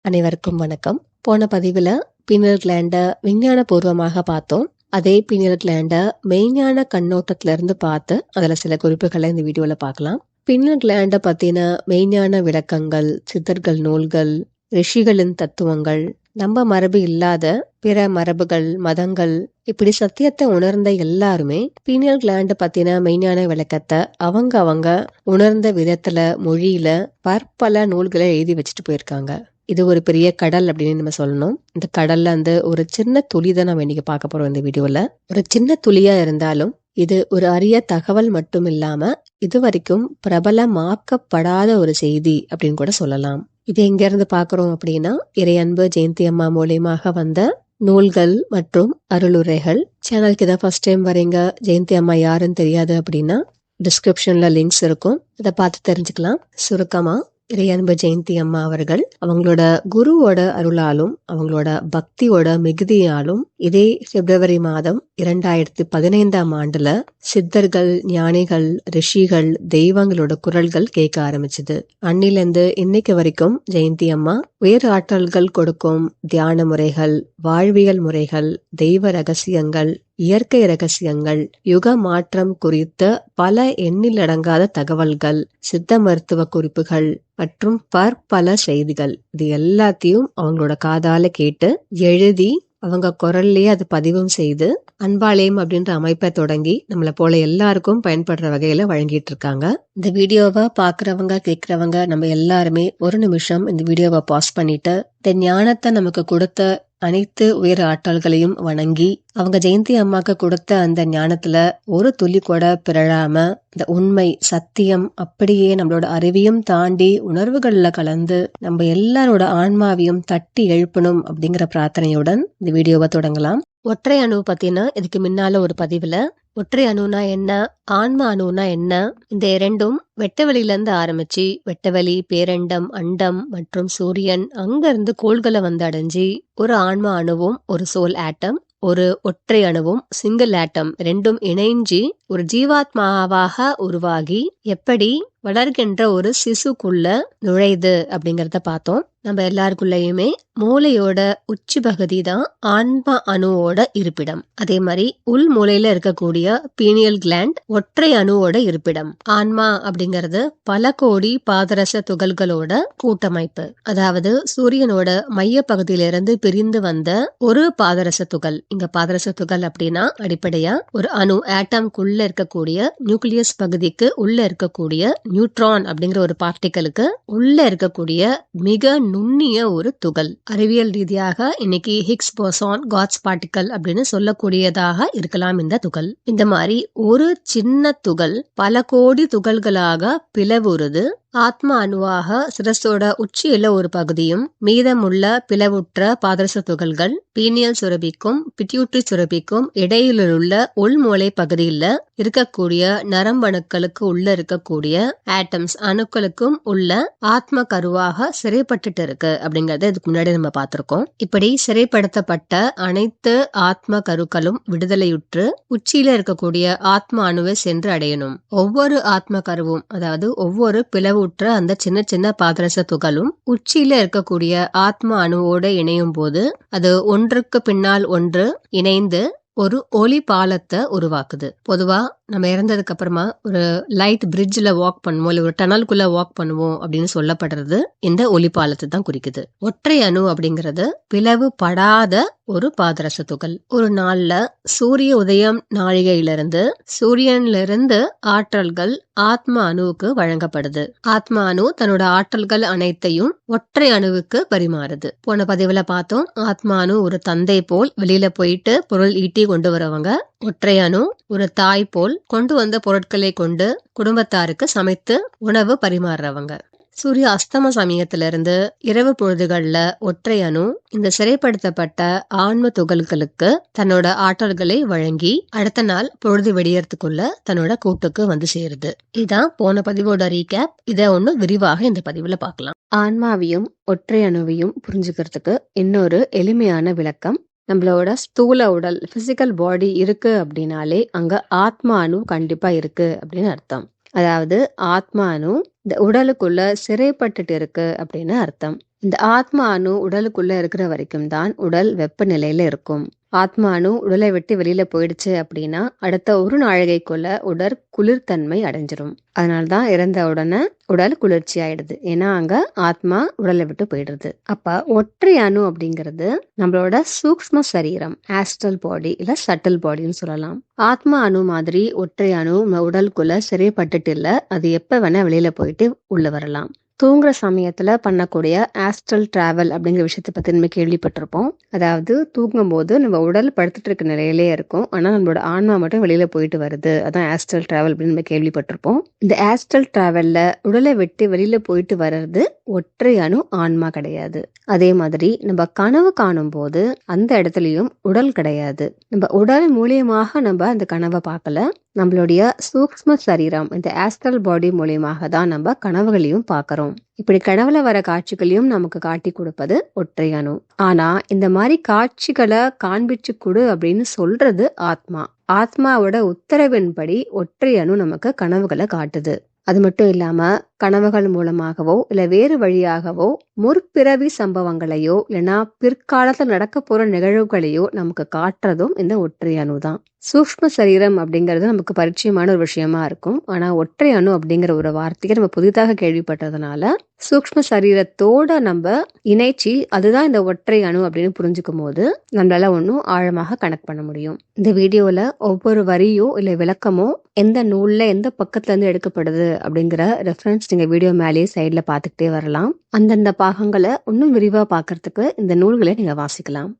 அனைவருக்கும் வணக்கம். போன பதிவுல பீனியல் கிளாண்ட விஞ்ஞானபூர்வமாக பார்த்தோம். அதே பீனியல் கிளாண்ட மெய்ஞான கண்ணோட்டத்துல இருந்து பார்த்து அதுல சில குறிப்புகளை இந்த வீடியோல பார்க்கலாம். பீனியல் கிளாண்ட பத்தின மெய்ஞான விளக்கங்கள், சித்தர்கள் நூல்கள், ரிஷிகளின் தத்துவங்கள், நம்ம மரபு இல்லாத பிற மரபுகள், மதங்கள், இப்படி சத்தியத்தை உணர்ந்த எல்லாருமே பீனியல் கிளாண்ட் பத்தின மெய்ஞான விளக்கத்தை அவங்க உணர்ந்த விதத்துல, மொழியில பற்பல நூல்களை எழுதி வச்சுட்டு போயிருக்காங்க. இது ஒரு பெரிய கடல் அப்படின்னு நம்ம சொல்லணும். இந்த கடல்ல ஒரு சின்ன துளி தான் நம்ம இன்னைக்கு பார்க்க போறோம் இந்த வீடியோல. ஒரு சின்ன துளியா இருந்தாலும் இது ஒரு அரிய தகவல் மட்டும் இல்லாம இது வரைக்கும் பிரபலமாக்கப்படாத ஒரு செய்தி அப்படின்னு கூட சொல்லலாம். இது எங்க இருந்து பாக்குறோம் அப்படின்னா, இறையன்பு ஜெயந்தி அம்மா மூலியமாக வந்த நூல்கள் மற்றும் அருளுரைகள். சேனலுக்கு இதை ஃபர்ஸ்ட் டைம் வரீங்க, ஜெயந்தி அம்மா யாருன்னு தெரியாது அப்படின்னா டிஸ்கிரிப்ஷன்ல லிங்க்ஸ் இருக்கும், இதை பார்த்து தெரிஞ்சுக்கலாம். சுருக்கமா, இறையன்பு ஜெயந்தி அம்மா அவர்கள் அவங்களோட குருவோட அருளாலும் அவங்களோட பக்தியோட மிகுதியாலும் இதே பிப்ரவரி மாதம் 2015ஆம் ஆண்டுல சித்தர்கள், ஞானிகள், ரிஷிகள், தெய்வங்களோட குரல்கள் கேட்க ஆரம்பிச்சது. அன்னிலிருந்து இன்னைக்கு வரைக்கும் ஜெயந்தி அம்மா வேறு ஆற்றல்கள் கொடுக்கும் தியான முறைகள், வாழ்வியல் முறைகள், தெய்வ ரகசியங்கள், இயற்கை ரகசியங்கள், யுக மாற்றம் குறித்த பல எண்ணிலடங்காத தகவல்கள், சித்த மருத்துவ குறிப்புகள் மற்றும் பற்பல செய்திகள், இது எல்லாத்தையும் அவங்களோட காதால கேட்டு எழுதி அவங்க குரல்லையே அது பதிவும் செய்து அன்பாலயம் அப்படின்ற அமைப்பை தொடங்கி நம்மளை போல எல்லாருக்கும் பயன்படுற வகையில வழங்கிட்டு இருக்காங்க. இந்த வீடியோவை பாக்குறவங்க, கேட்கிறவங்க நம்ம எல்லாருமே ஒரு நிமிஷம் இந்த வீடியோவை பாஸ் பண்ணிட்டு இந்த ஞானத்தை நமக்கு கொடுத்த அனைத்து உயர் ஆற்றல்களையும் வணங்கி அவங்க ஜெயந்தி அம்மாக்கு கொடுத்த அந்த ஞானத்துல ஒரு துளி கூட பிறழாம இந்த உண்மை சத்தியம் அப்படியே நம்மளோட அறிவையும் தாண்டி உணர்வுகள்ல கலந்து நம்ம எல்லாரோட ஆன்மாவையும் தட்டி எழுப்பணும் அப்படிங்கிற பிரார்த்தனையுடன் இந்த வீடியோவை தொடங்கலாம். ஒற்றை அணு பத்தினா இதுக்கு முன்னால ஒரு பதிவுல ஒற்றை அணுனா என்ன, ஆன்ம அணுனா என்ன, இந்த இரண்டும் வெட்டவெளியில இருந்து ஆரம்பிச்சு வெட்டவெளி, பேரண்டம், அண்டம் மற்றும் சூரியன், அங்க இருந்து கோள்களை வந்து அடைஞ்சி ஒரு ஆன்ம அணுவும் ஒரு சோல் ஆட்டம், ஒரு ஒற்றை அணுவும் சிங்கிள் ஆட்டம் ரெண்டும் இணைஞ்சி ஒரு ஜீவாத்மாவாக உருவாகி எப்படி வளர்கின்ற ஒரு சிசுக்குள்ள நுழையுது அப்படிங்கறத பார்த்தோம். நம்ம எல்லாருக்குள்ளயுமே மூளையோட உச்சி பகுதி தான் ஆன்ம அணுவோட இருப்பிடம். அதே மாதிரி உள் மூளையில இருக்கக்கூடிய பீனியல் கிளாண்ட் ஒற்றை அணுவோட இருப்பிடம். ஆன்மா அப்படிங்கறது பல கோடி பாதரச துகள்களோட கூட்டமைப்பு. அதாவது சூரியனோட மைய பகுதியிலிருந்து பிரிந்து வந்த ஒரு பாதரச துகள். இங்க பாதரச துகள் அப்படின்னா அடிப்படையா ஒரு அணு ஆட்டம்குள்ள இருக்கக்கூடிய நியூக்ளியஸ் பகுதிக்கு உள்ள இருக்கக்கூடிய நியூட்ரான் அப்படிங்கிற ஒரு பார்ட்டிகளுக்கு உள்ள இருக்கக்கூடிய மிக நுண்ணிய ஒரு துகள். அறிவியல் ரீதியாக இன்னைக்கு ஹிக்ஸ் போசான், காட்ஸ் பார்ட்டிகல் அப்படின்னு சொல்லக்கூடியதாக இருக்கலாம் இந்த துகள். இந்த மாதிரி ஒரு சின்ன துகள் பல கோடி துகள்களாக பிளவுறுது. ஆத்ம அணுவாக சிரசோட உச்சியில ஒரு பகுதியும் மீதமுள்ள பிளவுற்ற பாதரச துகள்கள் பீனியல் சுரபிக்கும் பிட்யூட்டரி சுரபிக்கும் இடையிலுள்ள உள்மூளை பகுதியில இருக்கக்கூடிய நரம்பணுக்களுக்கு உள்ள இருக்கக்கூடிய ஆட்டம்ஸ் அணுக்களுக்கும் உள்ள ஆத்ம கருவாக சிறைப்பட்டுட்டு இருக்கு அப்படிங்கறத இதுக்கு முன்னாடி நம்ம பார்த்திருக்கோம். இப்படி சிறைப்படுத்தப்பட்ட அனைத்து ஆத்ம கருக்களும் விடுதலையுற்று உச்சியில இருக்கக்கூடிய ஆத்ம அணுவை சென்று அடையணும். ஒவ்வொரு ஆத்ம கருவும், அதாவது ஒவ்வொரு பிளவுற்ற அந்த சின்ன சின்ன பாதரச துகளும் உச்சியில இருக்கக்கூடிய ஆத்ம அணுவோட இணையும் போது அது ஒன்றுக்கு பின்னால் ஒன்று இணைந்து ஒரு ஒளி பாலத்தை உருவாக்குது. பொதுவா நம்ம இறந்ததுக்கு அப்புறமா ஒரு லைட் பிரிட்ஜ்ல வாக் பண்ணுவோம், இல்ல ஒரு டனலுக்குள்ள வாக் பண்ணுவோம் அப்படின்னு சொல்லப்படுறது இந்த ஒளி பாலத்தை தான் குறிக்குது. ஒற்றை அணு அப்படிங்கறது பிளவு படாத ஒரு பாதரச துகள். ஒரு நாள்ல சூரிய உதயம் நாழிகையிலிருந்து சூரியன்ல இருந்து ஆற்றல்கள் ஆத்ம அணுவுக்கு வழங்கப்படுது. ஆத்ம அணு தன்னோட ஆற்றல்கள் அனைத்தையும் ஒற்றை அணுவுக்கு பரிமாறுது. போன பதிவுல பார்த்தோம், ஆத்ம அணு ஒரு தந்தை போல் வெளியில போயிட்டு பொருள் ஈட்டி கொண்டு வரவங்க. ஒற்றை அணு ஒரு தாய் போல் கொண்டு வந்த பொருட்களை கொண்டு குடும்பத்தாருக்கு சமைத்து உணவு பரிமாறுறவங்க. சூரிய அஸ்தம சமயத்திலிருந்து இரவு பொழுதுகள்ல ஒற்றை அணு இந்த சிறைப்படுத்தப்பட்ட ஆன்ம துகள்களுக்கு தன்னோட ஆற்றல்களை வழங்கி அடுத்த நாள் பொழுது வெடியறதுக்குள்ள தன்னோட கூட்டுக்கு வந்து சேருது. இதான் போன பதிவோட ரீகேப். இதை விரிவாக இந்த பதிவுல பார்க்கலாம். ஆன்மாவையும் ஒற்றை அணுவையும் புரிஞ்சுக்கிறதுக்கு இன்னொரு எளிமையான விளக்கம். நம்மளோட ஸ்தூல உடல், பிசிக்கல் பாடி இருக்கு அப்படின்னாலே அங்க ஆத்மா அணு கண்டிப்பா இருக்கு அப்படின்னு அர்த்தம். அதாவது ஆத்மா அணு இந்த உடலுக்குள்ள சிறைப்பட்டுட்டு இருக்கு அப்படின்னு அர்த்தம். இந்த ஆத்ம அணு உடலுக்குள்ள இருக்கிற வரைக்கும் தான் உடல் வெப்பநிலையில இருக்கும். ஆத்ம அணு உடலை விட்டு வெளியில போயிடுச்சு அப்படின்னா அடுத்த ஒரு நாழிகைக்குள்ள உடல் குளிர்தன்மை அடைஞ்சிரும். அதனால்தான் இறந்த உடனே உடல் குளிர்ச்சி ஆயிடுது. ஏன்னா அங்க ஆத்மா உடலை விட்டு போயிடுது. அப்ப ஒற்றை அணு அப்படிங்கிறது நம்மளோட சூக்ஷ்ம சரீரம், ஆஸ்ட்ரல் பாடி இல்ல சட்டில் பாடின்னு சொல்லலாம். ஆத்மா அணு மாதிரி ஒற்றை அணு நம்ம உடலுக்குள்ள சிறைப்பட்டுட்டு இல்ல, அது எப்ப வேணா வெளியில போயிட்டு உள்ள வரலாம். தூங்குற சமயத்துல பண்ணக்கூடிய ஆஸ்ட்ரல் டிராவல் அப்படிங்கிற விஷயத்தை பத்தி நம்ம கேள்விப்பட்டிருப்போம். அதாவது தூங்கும் போது நம்ம உடல் படுத்துட்டு இருக்க நிலையிலே இருக்கும், ஆனா நம்மளோட ஆன்மா மட்டும் வெளியில போயிட்டு வருது. அதான் ஆஸ்ட்ரல் டிராவல் அப்படின்னு நம்ம கேள்விப்பட்டிருப்போம். இந்த ஆஸ்ட்ரல் டிராவல்ல உடலை விட்டு வெளியில போயிட்டு வர்றது ஒற்றை அணு ஆன்மா கிடையாது. அதே மாதிரி நம்ம கனவு காணும் போது அந்த இடத்துலயும் உடல் கிடையாது. நம்ம உடல் மூலியமாக நம்ம அந்த கனவை பார்க்கல, நம்மளுடைய சூக்ஷ்ம சரீரம் இந்த ஆஸ்ட்ரல் பாடி மூலியமாக தான் நம்ம கனவுகளையும் பார்க்கறோம். இப்படி கனவுல வர காட்சிகளையும் நமக்கு காட்டி கொடுப்பது ஒற்றை அணு. ஆனா இந்த மாதிரி காட்சிகளை காண்பிச்சு கொடு அப்படின்னு சொல்றது ஆத்மா. ஆத்மாவோட உத்தரவின்படி ஒற்றை அணு நமக்கு கனவுகளை காட்டுது. அது மட்டும் இல்லாம கனவுகள் மூலமாகவோ இல்ல வேறு வழியாகவோ முற்பிறவி சம்பவங்களையோ இல்லைன்னா பிற்காலத்துல நடக்க போற நிகழ்வுகளையோ நமக்கு காட்டுறதும் இந்த ஒற்றை அணு தான். சூக்ஷ்ம சரீரம் அப்படிங்கிறது நமக்கு பரிச்சயமான ஒரு விஷயமா இருக்கும். ஆனா ஒற்றை அணு அப்படிங்கிற ஒரு வார்த்தையை நம்ம புதிதாக கேள்விப்பட்டதுனால சூக்ஷ்ம சரீரத்தோட நம்ம இணைச்சி அதுதான் இந்த ஒற்றை அணு அப்படின்னு புரிஞ்சுக்கும் போது நம்மளால ஒன்னும் ஆழமாக கனெக்ட் பண்ண முடியும். இந்த வீடியோல ஒவ்வொரு வரியோ இல்ல விளக்கமோ எந்த நூல்ல எந்த பக்கத்துல இருந்து எடுக்கப்படுது அப்படிங்கிற ரெஃபரன்ஸ் நீங்க வீடியோ மேலேயே சைட்ல பாத்துக்கிட்டே வரலாம். அந்தந்த பாகங்களை இன்னும் விரிவா பாக்குறதுக்கு இந்த நூல்களை நீங்க வாசிக்கலாம்.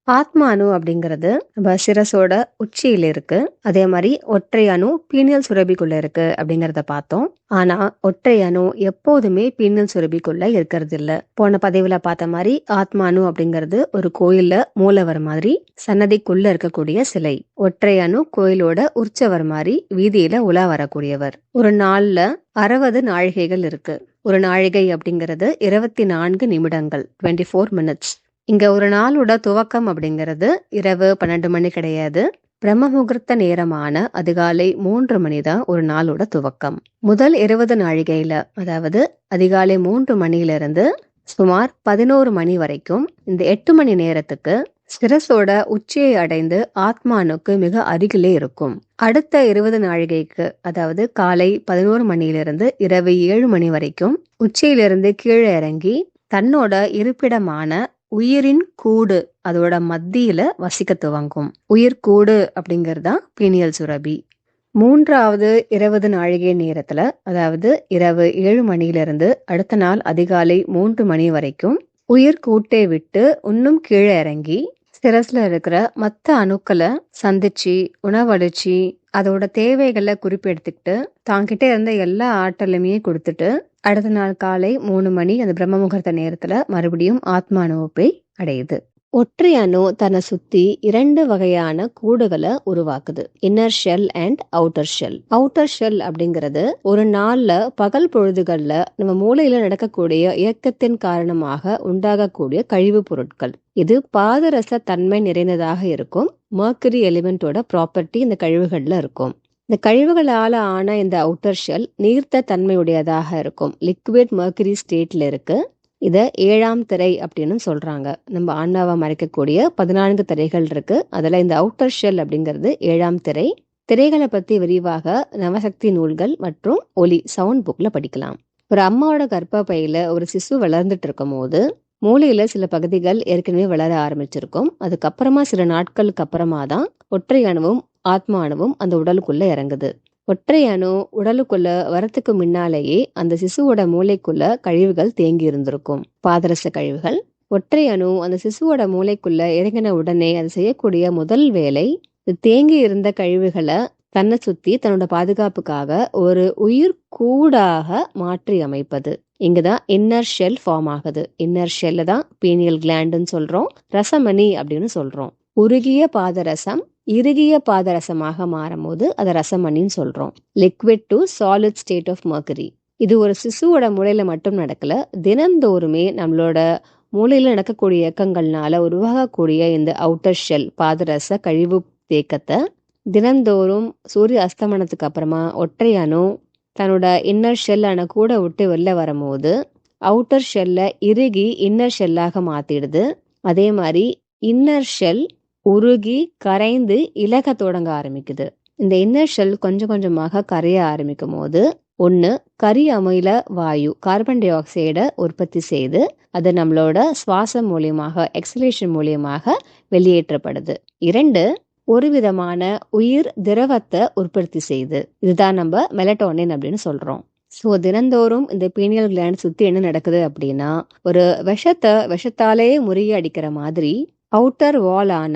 ஆத்மா அணு அப்படிங்கிறது நம்ம சிரசோட உச்சியில இருக்கு. அதே மாதிரி ஒற்றை அணு பீனியல் சுரபிக்குள்ள இருக்கு அப்படிங்கறத பார்த்தோம். ஆனா ஒற்றை அணு எப்போதுமே பீனியல் சுரபிக்குள்ள இருக்கிறது இல்ல. போன பதிவுல பார்த்த மாதிரி ஆத்மா அணு அப்படிங்கிறது ஒரு கோயில்ல மூலவர் மாதிரி சன்னதிக்குள்ள இருக்கக்கூடிய சிலை. ஒற்றை அணு கோயிலோட உற்சவர் மாதிரி வீதியில உலா வரக்கூடியவர். ஒரு நாள்ல 60 நாழிகைகள் இருக்கு. ஒரு நாழிகை அப்படிங்கிறது 24 நிமிடங்கள், 24 minutes. இங்க ஒரு நாளோட துவக்கம் அப்படிங்கிறது இரவு 12 மணி கிடையாது. பிரம்ம முகூர்த்த நேரமான அதிகாலை 3 மணி தான் ஒரு நாளோட துவக்கம். முதல் 20 நாழிகையில, அதாவது அதிகாலை 3 மணியிலிருந்து சுமார் 11 மணி வரைக்கும் இந்த 8 மணி நேரத்துக்கு சிரசோட உச்சியை அடைந்து ஆத்மானுக்கு மிக அருகிலே இருக்கும். அடுத்த 20 நாழிகைக்கு, அதாவது காலை 11 மணியிலிருந்து இரவு 7 மணி வரைக்கும் உச்சியிலிருந்து கீழே இறங்கி தன்னோட இருப்பிடமான உயிரின் கூடு அதோட மத்தியில வசிக்க துவங்கும். உயிர் கூடு அப்படிங்கறதா பீனியல் சுரபி. மூன்றாவது 20 நாழிகை நேரத்துல, அதாவது இரவு 7 மணியிலிருந்து அடுத்த நாள் அதிகாலை 3 மணி வரைக்கும் உயிர் கூட்டை விட்டு இன்னும் கீழே இறங்கி சிரஸ்ல இருக்கிற மத்த அணுக்களை சந்திச்சு உணவளிச்சு அதோட தேவைகளை குறிப்பெடுத்துக்கிட்டு தாங்கிட்ட இருந்த எல்லா ஆற்றலுமே கொடுத்துட்டு அடுத்த நாள் காலை 3 மணி அந்த பிரம்ம முகூர்த்த நேரத்துல மறுபடியும் ஆத்மா அணுவை அடையுது. ஒற்றை அணு தன்னை சுத்தி 2 வகையான கூடுகளை உருவாக்குது. Inner shell and outer shell. Outer shell அப்படிங்கிறது ஒரு நாள்ல பகல் பொழுதுகள்ல நம்ம மூளையில நடக்கக்கூடிய இயக்கத்தின் காரணமாக உண்டாகக்கூடிய கழிவு பொருட்கள். இது பாதரச தன்மை நிறைந்ததாக இருக்கும். மர்க்கரி எலிமெண்டோட ப்ராப்பர்ட்டி இந்த கழிவுகள்ல இருக்கும். இந்த கழிவுகளால ஆன இந்த அவுட்டர் ஷெல் நீர்த்த தன்மையுடையதாக இருக்கும். லிக்விட் மர்க்கரி ஸ்டேட்ல இருக்கு. இத 7ஆம் திரை அப்படின்னு சொல்றாங்க. நம்ம ஆன்மாவை மறைக்கக்கூடிய 14 திரைகள் இருக்கு. அதுல இந்த அவுட்டர் ஷெல் அப்படிங்கிறது 7ஆம் திரை. திரைகளை பத்தி விரிவாக நவசக்தி நூல்கள் மற்றும் ஒலி சவுண்ட் புக்ல படிக்கலாம். ஒரு அம்மாவோட கர்ப்பப்பையில ஒரு சிசு வளர்ந்துட்டு இருக்கும் போது மூளையில சில பகுதிகள் ஏற்கனவே வளர ஆரம்பிச்சிருக்கும். அதுக்கப்புறமா சில நாட்களுக்கு அப்புறமா தான் ஒற்றை அணுவும் ஆத்மா அணுவும் அந்த உடலுக்குள்ள இறங்குது. ஒற்றை அணு உடலுக்குள்ள வரத்துக்கு முன்னாலேயே அந்த சிசுவோட மூளைக்குள்ள கழிவுகள் தேங்கி இருந்திருக்கும், பாதரச கழிவுகள். ஒற்றை அணு அந்த சிசுவோட மூளைக்குள்ள இறங்கின உடனே அது செய்யக்கூடிய முதல் வேலை தேங்கி இருந்த கழிவுகளை தன்னை சுத்தி தன்னோட பாதுகாப்புக்காக ஒரு உயிர் கூடாக மாற்றி அமைப்பது. இங்கதான் இன்னர் ஷெல் ஃபார்ம் ஆகுது. இன்னர் ஷெல்ல தான் பீனியல் கிளாண்டுன்னு சொல்றோம், ரசமணி அப்படின்னு சொல்றோம். உருகிய பாதரசம் இறுகிய பாதரசமாக மாறும் போது அதை ரசமணின்னு சொல்றோம். Liquid to solid state of mercury. இது ஒரு சிசுவோட மூளையில மட்டும் நடக்கல, தினந்தோறுமே நம்மளோட மூளையில நடக்கக்கூடிய இயக்கங்கள்னால உருவாகக்கூடிய இந்த அவுட்டர் ஷெல் பாதரச கழிவு தேக்கத்தை தினந்தோறும் சூரிய அஸ்தமனத்துக்கு அப்புறமா ஒற்றை அணு தன்னோட இன்னர் ஷெல் அணு கூட விட்டு வெளில வரும்போது அவுட்டர் ஷெல்ல இறுகி இன்னர் ஷெல்லாக மாத்திடுது. அதே மாதிரி இன்னர் ஷெல் உருகி கரைந்து இலக தொடங்க ஆரம்பிக்குது. இந்த இன்னர் ஷெல் கொஞ்சம் கொஞ்சமாக கரைய ஆரம்பிக்கும் போது ஒன்று கரி அமில வாயு கார்பன் டை ஆக்சைடை உற்பத்தி செய்து அது நம்மளோட சுவாசம் மூலியமாக எக்ஸலேஷன் மூலியமாக வெளியேற்றப்படுது. 2 ஒரு விதமான உயிர் திரவத்தை உற்பத்தி செய்யுது. இதுதான் நம்ம மெலட்டோனின் அப்படின்னு சொல்றோம். ஸோ தினந்தோறும் இந்த பீனியல் கிளாண்ட் சுற்றி என்ன நடக்குது அப்படின்னா ஒரு விஷத்தாலே முறியடிக்கிற மாதிரி அவுட்டர் வாலான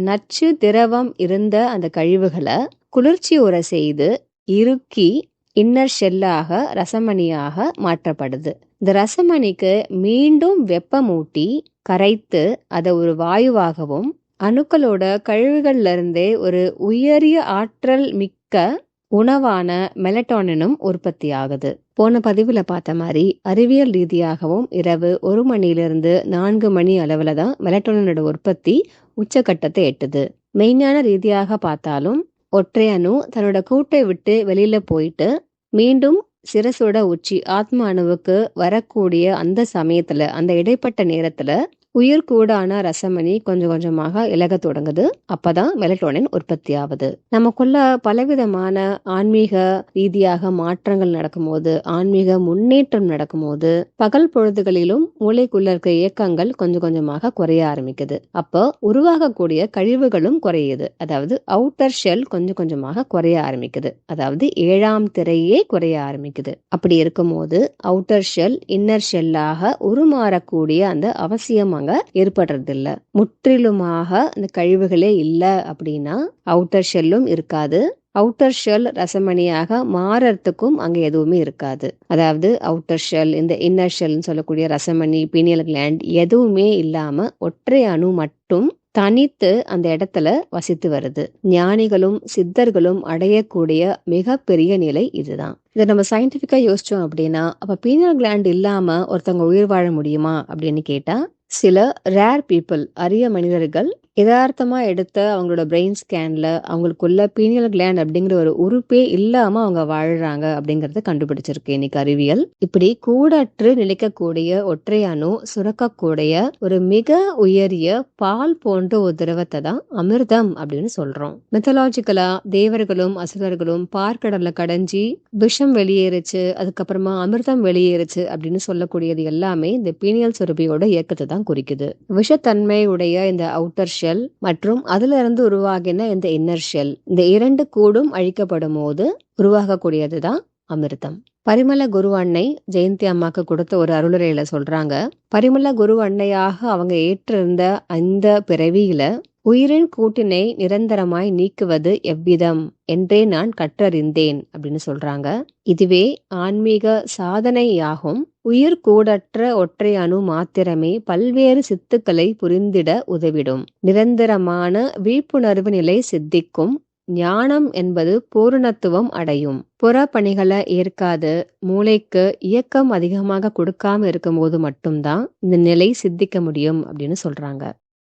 நச்சு திரவம் இருந்த அந்த கழிவுகளை குளிர்ச்சி உற செய்து இறுக்கி இன்னர் ஷெல்லாக ரசமணியாக மாற்றப்படுது. இந்த ரசமணிக்கு மீண்டும் வெப்பமூட்டி கரைத்து அதை ஒரு வாயுவாகவும் அணுக்களோட கழிவுகள்ல இருந்தே ஒரு உயரிய ஆற்றல் மிக்க உணவான மெலட்டோனினும் உற்பத்தி ஆகுது. போன பதிவுல பார்த்த மாதிரி அறிவியல் ரீதியாகவும் இரவு 1 மணிலிருந்து 4 மணி அளவுல தான் மெலட்டோனினோட உற்பத்தி உச்சகட்டத்தை எட்டுது. மெய்ஞான ரீதியாக பார்த்தாலும் ஒற்றை அணு தன்னோட கூட்டை விட்டு வெளியில போயிட்டு மீண்டும் சிரசோட உச்சி ஆத்ம அணுவுக்கு வரக்கூடிய அந்த சமயத்துல அந்த இடைப்பட்ட நேரத்துல உயிர்கூடான ரசமணி கொஞ்சம் கொஞ்சமாக இலக தொடங்குது. அப்பதான் மெலட்டோனின் உற்பத்தி ஆகுது. நமக்குள்ள பலவிதமான ஆன்மீக ரீதியாக மாற்றங்கள் நடக்கும்போது, ஆன்மீக முன்னேற்றம் நடக்கும்போது பகல் பொழுதுகளிலும் மூளைக்குள்ள இருக்க இயக்கங்கள் கொஞ்சம் கொஞ்சமாக குறைய ஆரம்பிக்குது. அப்போ உருவாகக்கூடிய கழிவுகளும் குறையுது. அதாவது அவுட்டர் ஷெல் கொஞ்சம் கொஞ்சமாக குறைய ஆரம்பிக்குது. அதாவது 7ஆம் திரையே குறைய ஆரம்பிக்குது. அப்படி இருக்கும்போது அவுட்டர் ஷெல் இன்னர் ஷெல்லாக உருமாறக்கூடிய அந்த அவசியம் ஏற்படுறது இல்ல. முற்றிலுமாக இந்த கழிவுகளே இல்ல அப்படின்னா அவுட்டர் ஷெல்லும் இருக்காது. அவுட்டர் ஷெல் ரசமணியாக மாறறதுக்கும் அங்க எதுவுமே இருக்காது. அதாவது அவுட்டர் ஷெல் இந்த இன்னர் ஷெல்னு சொல்லக்கூடிய ரசமணி பீனியல் கிளாண்ட் எதுவுமே இல்லாம ஒற்றை அணு மட்டும் தனித்து அந்த இடத்துல வசித்து வருது. ஞானிகளும் சித்தர்களும் அடையக்கூடிய மிகப்பெரிய நிலை இதுதான். இதை நம்ம சயின்டிபிக்கா யோசிச்சோம் அப்படின்னா அப்ப பீனியல் கிளாண்ட் இல்லாம ஒருத்தவங்க உயிர் வாழ முடியுமா அப்படின்னு கேட்டா சில ரேர் பீப்புள் அரிய மனிதர்கள் யதார்த்தமா எடுத்த அவங்களோட பிரெயின் ஸ்கேன்ல அவங்களுக்குள்ள பீனியல் கிளாண்ட் அப்படிங்கிற ஒரு உறுப்பே இல்லாம அவங்க வாழ்றாங்க அப்படிங்கறத கண்டுபிடிச்சிருக்கு இன்னைக்கு அறிவியல். இப்படி கூடற்று நிலைக்கக்கூடிய ஒற்றை அணு சுரக்கக்கூடிய ஒரு மிக உயரிய பால் போன்ற ஒரு திரவத்தை தான் அமிர்தம் அப்படின்னு சொல்றோம். மெத்தலாஜிக்கலா தேவர்களும் அசுரர்களும் பார்க்கடல்ல கடைஞ்சி விஷம் வெளியேறுச்சு, அதுக்கப்புறமா அமிர்தம் வெளியேறுச்சு அப்படின்னு சொல்லக்கூடியது எல்லாமே இந்த பீனியல் சுரபியோட இயக்கத்தை தான் குறிக்குது. விஷத்தன்மை உடைய இந்த அவுட்டர் ஷெல் மற்றும் அதுல இருந்து உருவாகின இந்த இன்னர் ஷெல் இந்த 2 கூடும் அழிக்கப்படும் போது உருவாகக்கூடியதுதான் அமிர்தம். பரிமள குரு அன்னை ஜெயந்தி அம்மாக்கு கொடுத்த ஒரு அருளுரையில சொல்றாங்க, பரிமள குரு அன்னையாக அவங்க ஏற்றிருந்த அந்த பிறவியில உயிரின் கூட்டினை நிரந்தரமாய் நீக்குவது எவ்விதம் என்றே நான் கற்றறிந்தேன் அப்படின்னு சொல்றாங்க. இதுவே ஆன்மீக சாதனையாகும். உயிர் கூடற்ற ஒற்றை அணு மாத்திரமே பல்வேறு சித்துக்களை புரிந்திட உதவிடும். நிரந்தரமான விழிப்புணர்வு நிலை சித்திக்கும். ஞானம் என்பது பூரணத்துவம் அடையும். புற பணிகளை ஏற்காது மூளைக்கு இயக்கம் அதிகமாக கொடுக்காம இருக்கும்போது மட்டும்தான் இந்த நிலை சித்திக்க முடியும் அப்படின்னு சொல்றாங்க.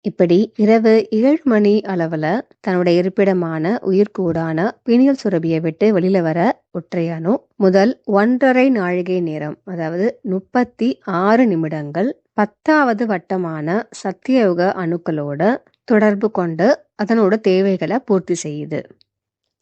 இப்படி இரவு 7 மணி அளவுல தன்னோட இருப்பிடமான உயிர்கூடான பீனியல் சுரபியை விட்டு வெளியில வர ஒற்றை அணு முதல் 1.5 நாழிகை நேரம், அதாவது 36 நிமிடங்கள் 10வது வட்டமான சத்தியயுக அணுக்களோட தொடர்பு கொண்டு அதனோட தேவைகளை பூர்த்தி செய்யுது.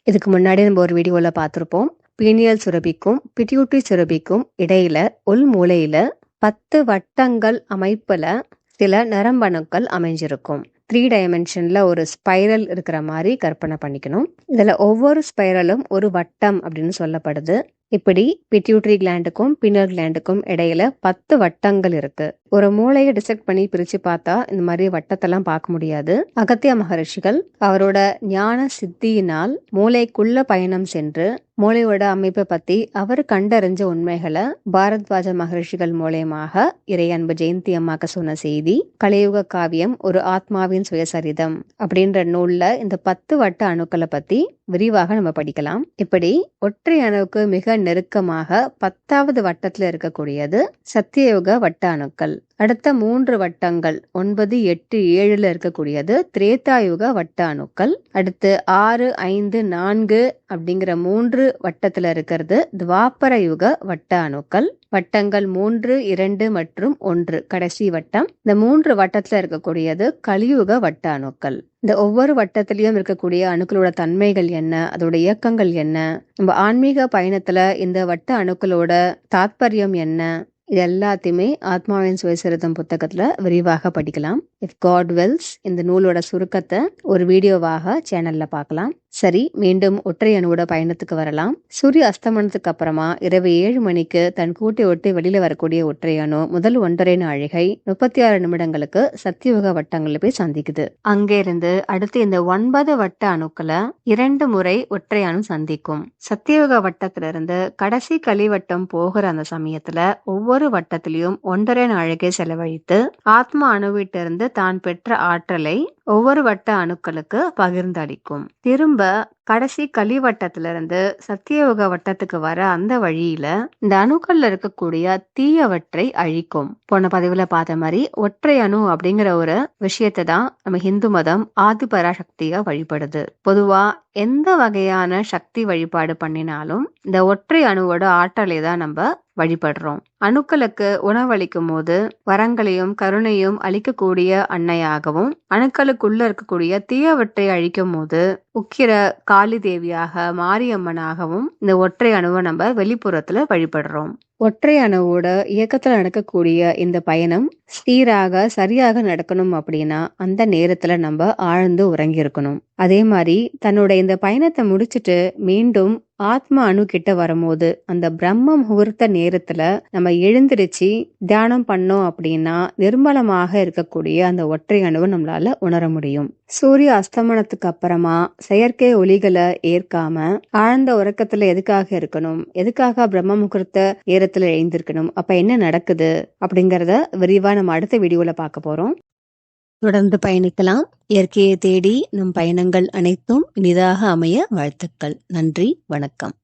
இதுக்கு முன்னாடி நம்ம ஒரு வீடியோல பார்த்திருப்போம். பீனியல் சுரபிக்கும் பிட்யூட்டரி சுரபிக்கும் இடையில உள் மூலையில 10 வட்டங்கள் அமைப்புல சில நரம்பணுக்கள் அமைஞ்சிருக்கும். 3 டைமென்ஷன்ல ஒரு ஸ்பைரல் இருக்கிற மாதிரி கற்பனை பண்ணிக்கணும். இதுல ஒவ்வொரு ஸ்பைரலும் ஒரு வட்டம் அப்படின்னு சொல்லப்படுது. இப்படி பிட்யூட்டரி கிளாண்டுக்கும் பீனியல் கிளாண்டுக்கும் இடையில 10 வட்டங்கள் இருக்கு. ஒரு மூளையை டிசெக்ட் பண்ணி பிரிச்சு பார்த்தா இந்த மாதிரி வட்டத்தெல்லாம் பார்க்க முடியாது. அகத்திய மகரிஷிகள் அவரோட ஞான சித்தியினால் மூளைக்குள்ள பயணம் சென்று மூளையோட அமைப்பை பத்தி அவர் கண்டறிஞ்ச உண்மைகளை பாரத்வாஜ மகரிஷிகள் மூலயமாக இறையன்பு ஜெயந்தி அம்மாக்கு சொன்ன செய்தி கலியுக காவியம் ஒரு ஆத்மாவின் சுயசரிதம் அப்படின்ற நூல்ல இந்த 10 வட்ட அணுக்களை பத்தி விரிவாக நம்ம படிக்கலாம். இப்படி ஒற்றை அணுவுக்கு மிக நெருக்கமாக 10வது வட்டத்துல இருக்கக்கூடியது சத்தியயுக வட்ட அணுக்கள். அடுத்த 3 வட்டங்கள் 9, 8, 7ல இருக்கக்கூடியது திரேதாயுக வட்ட அணுக்கள். அடுத்து 6, 5, 4 அப்படிங்கிற 3 வட்டத்துல இருக்கிறது துவாபர யுக வட்ட அணுக்கள். வட்டங்கள் 3, 2 மற்றும் 1 கடைசி வட்டம். இந்த 3 வட்டத்துல இருக்கக்கூடியது கலியுக வட்ட அணுக்கள். இந்த ஒவ்வொரு வட்டத்திலையும் இருக்கக்கூடிய அணுக்களோட தன்மைகள் என்ன, அதோட இயக்கங்கள் என்ன, நம்ம ஆன்மீக பயணத்துல இந்த வட்ட அணுக்களோட தாத்பரியம் என்ன, இது எல்லாத்தையுமே ஆத்மாவின் சுயசரிதம் புத்தகத்துல விரிவாக படிக்கலாம். இஃப் காட் வில்ஸ் இந்த நூலோட சுருக்கத்தை ஒரு வீடியோவாக சேனல்ல பார்க்கலாம். சரி, மீண்டும் ஒற்றை அணுவோட பயணத்துக்கு வரலாம். சூரிய அஸ்தமனத்துக்கு அப்புறமா இரவு 7 மணிக்கு தன் கூட்டை ஒட்டி வெளியில வரக்கூடிய ஒற்றை அணு முதல் 1.5 நாழிகை 36 நிமிடங்களுக்கு சத்தியுக வட்டங்கள்ல போய் சந்திக்குது. அங்கே இருந்து அடுத்து இந்த 9 வட்ட அணுக்களை 2 முறை ஒற்றை அணு சந்திக்கும். சத்தியுக வட்டத்திலிருந்து கடைசி கலிவட்டம் போகிற அந்த சமயத்துல ஒவ்வொரு வட்டத்திலையும் 1.5 நாழிகை செலவழித்து ஆத்மா அணுவிட்டிருந்து தான் பெற்ற ஆற்றலை ஒவ்வொரு வட்ட அணுக்களுக்கு பகிர்ந்து அளிக்கும். திரும்ப கடைசி கலிவட்டத்திலிருந்து சத்தியயுக வட்டத்துக்கு வர அந்த வழியில இந்த அணுக்கள்ல இருக்கக்கூடிய தீயவற்றை அழிக்கும். போன பதிவுல பார்த்த மாதிரி ஒற்றை அணு அப்படிங்கிற ஒரு விஷயத்தை தான் நம்ம இந்து மதம் ஆதிபராசக்தியா வழிபடுது. பொதுவா எந்த வகையான சக்தி வழிபாடு பண்ணினாலும் இந்த ஒற்றை அணுவோட ஆற்றலை தான் நம்ம வழிபடுறோம். அணுக்களுக்கு உணவளிக்கும் போது வரங்களையும் கருணையும் அளிக்கக்கூடிய அன்னையாகவும், அணுக்களுக்குள்ள இருக்கக்கூடிய தீயவற்றை அழிக்கும் போது உக்கிர காளி தேவியாக, மாரியம்மனாகவும் இந்த ஒற்றை அணுவை நம்ம வெளிப்புறத்துல வழிபடுறோம். ஒற்றை அணுவோட இயக்கத்துல நடக்கக்கூடிய இந்த பயணம் சீராக சரியாக நடக்கணும் அப்படின்னா அந்த நேரத்துல நம்ம ஆழ்ந்து உறங்கி இருக்கணும். அதே மாதிரி தன்னோட இந்த பயணத்தை முடிச்சுட்டு மீண்டும் ஆத்மா அணு கிட்ட வரும்போது அந்த பிரம்ம முகூர்த்த நேரத்துல நம்ம எழுந்திருச்சு தியானம் பண்ணோம் அப்படின்னா நிர்மலமாக இருக்கக்கூடிய அந்த ஒற்றை அணுவை நம்மளால உணர முடியும். சூரிய அஸ்தமனத்துக்கு அப்புறமா செயற்கை ஒளிகளை ஏற்காம ஆழ்ந்த உறக்கத்துல எதுக்காக இருக்கணும், எதுக்காக பிரம்ம முகூர்த்த நேரத்துல எழுந்திருக்கணும், அப்ப என்ன நடக்குது அப்படிங்கறத விரிவா நம்ம அடுத்த வீடியோல பார்க்க போறோம். தொடர்ந்து பயணிக்கலாம். இயற்கையை தேடி நம் பயணங்கள் அனைத்தும் இனிதாக அமைய வாழ்த்துக்கள். நன்றி, வணக்கம்.